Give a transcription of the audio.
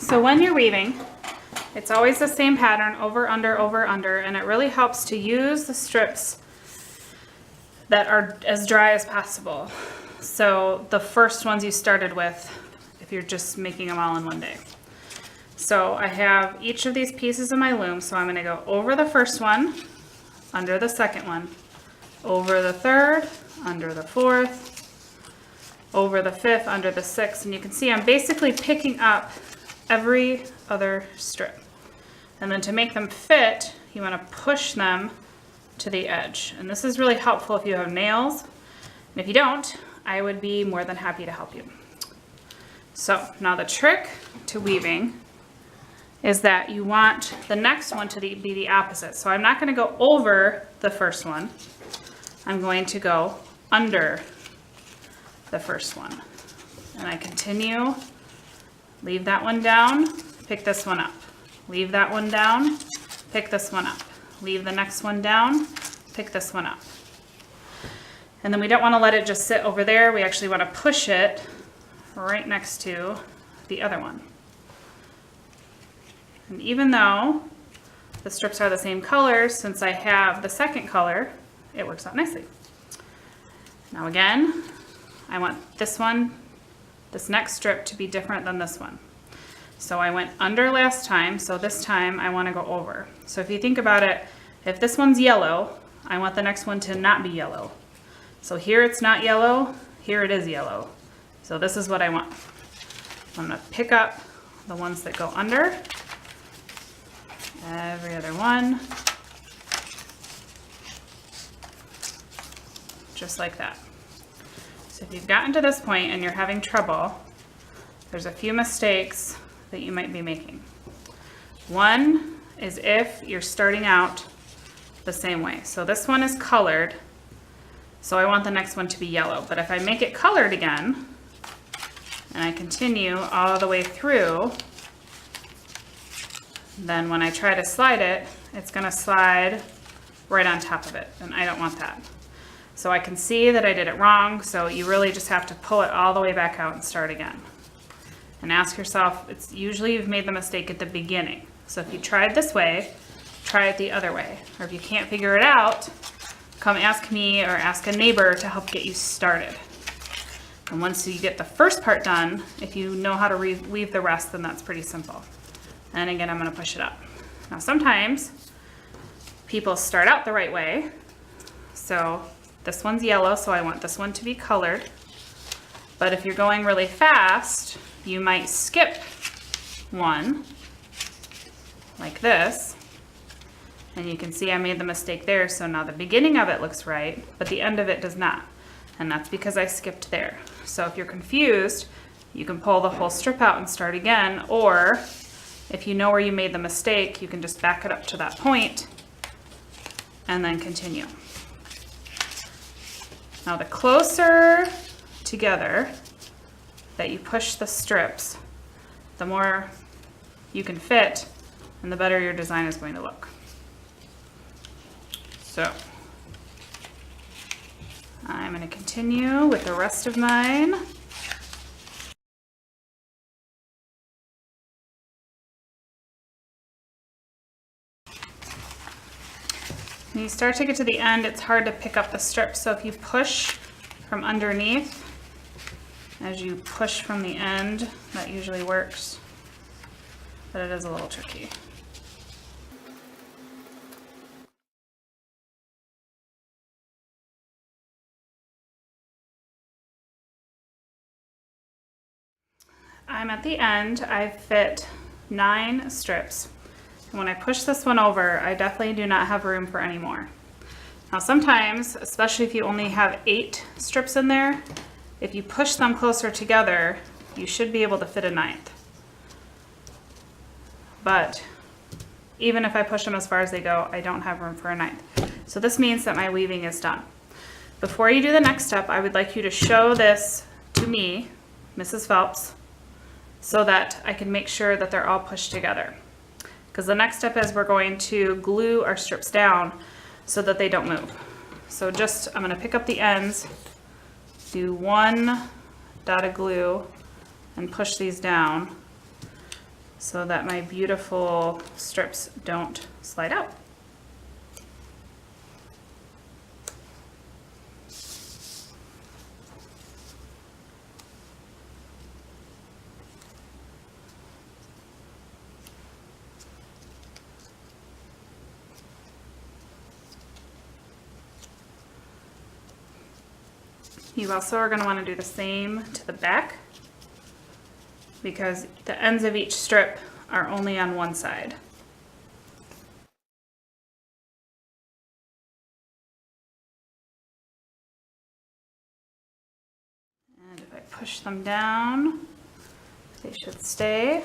So when you're weaving, it's always the same pattern, over, under, and it really helps to use the strips that are as dry as possible. So the first ones you started with, if you're just making them all in one day. So I have each of these pieces of my loom, so I'm gonna go over the first one, under the second one, over the third, under the fourth, over the fifth, under the sixth, and you can see I'm basically picking up every other strip. And then to make them fit, you want to push them to the edge. And this is really helpful if you have nails. And if you don't, I would be more than happy to help you. So now the trick to weaving is that you want the next one to be the opposite. So I'm not going to go over the first one. I'm going to go under the first one. And I continue, leave that one down, pick this one up. Leave that one down, pick this one up. Leave the next one down, pick this one up. And then we don't want to let it just sit over there. We actually want to push it right next to the other one. And even though the strips are the same color, since I have the second color, it works out nicely. Now again, I want this one, this next strip to be different than this one. So I went under last time, so this time I want to go over. So if you think about it, if this one's yellow, I want the next one to not be yellow. So here it's not yellow, here it is yellow. So this is what I want. I'm going to pick up the ones that go under, every other one, just like that. So if you've gotten to this point and you're having trouble, there's a few mistakes that you might be making. One is if you're starting out the same way. So this one is colored, so I want the next one to be yellow. But if I make it colored again, and I continue all the way through, then when I try to slide it, it's gonna slide right on top of it, and I don't want that. So I can see that I did it wrong, so you really just have to pull it all the way back out and start again. And ask yourself, it's usually you've made the mistake at the beginning. So if you tried this way, try it the other way. Or if you can't figure it out, come ask me or ask a neighbor to help get you started. And once you get the first part done, if you know how to weave the rest, then that's pretty simple. And again, I'm gonna push it up. Now sometimes people start out the right way. So this one's yellow, so I want this one to be colored. But if you're going really fast, you might skip one, like this. And you can see I made the mistake there, so now the beginning of it looks right, but the end of it does not. And that's because I skipped there. So if you're confused, you can pull the whole strip out and start again, or if you know where you made the mistake, you can just back it up to that point and then continue. Now the closer together that you push the strips, the more you can fit and the better your design is going to look. So I'm going to continue with the rest of mine. When you start to get to the end, it's hard to pick up the strips. So if you push from underneath, as you push from the end, that usually works, but it is a little tricky. I'm at the end. I've fit 9 strips. And when I push this one over, I definitely do not have room for any more. Now sometimes, especially if you only have 8 strips in there, if you push them closer together, you should be able to fit a 9th. But even if I push them as far as they go, I don't have room for a 9th. So this means that my weaving is done. Before you do the next step, I would like you to show this to me, Mrs. Phelps, so that I can make sure that they're all pushed together. Because the next step is we're going to glue our strips down so that they don't move. So I'm gonna pick up the ends, do 1 dot of glue, and push these down so that my beautiful strips don't slide out. You also are going to want to do the same to the back, because the ends of each strip are only on one side. And if I push them down, they should stay.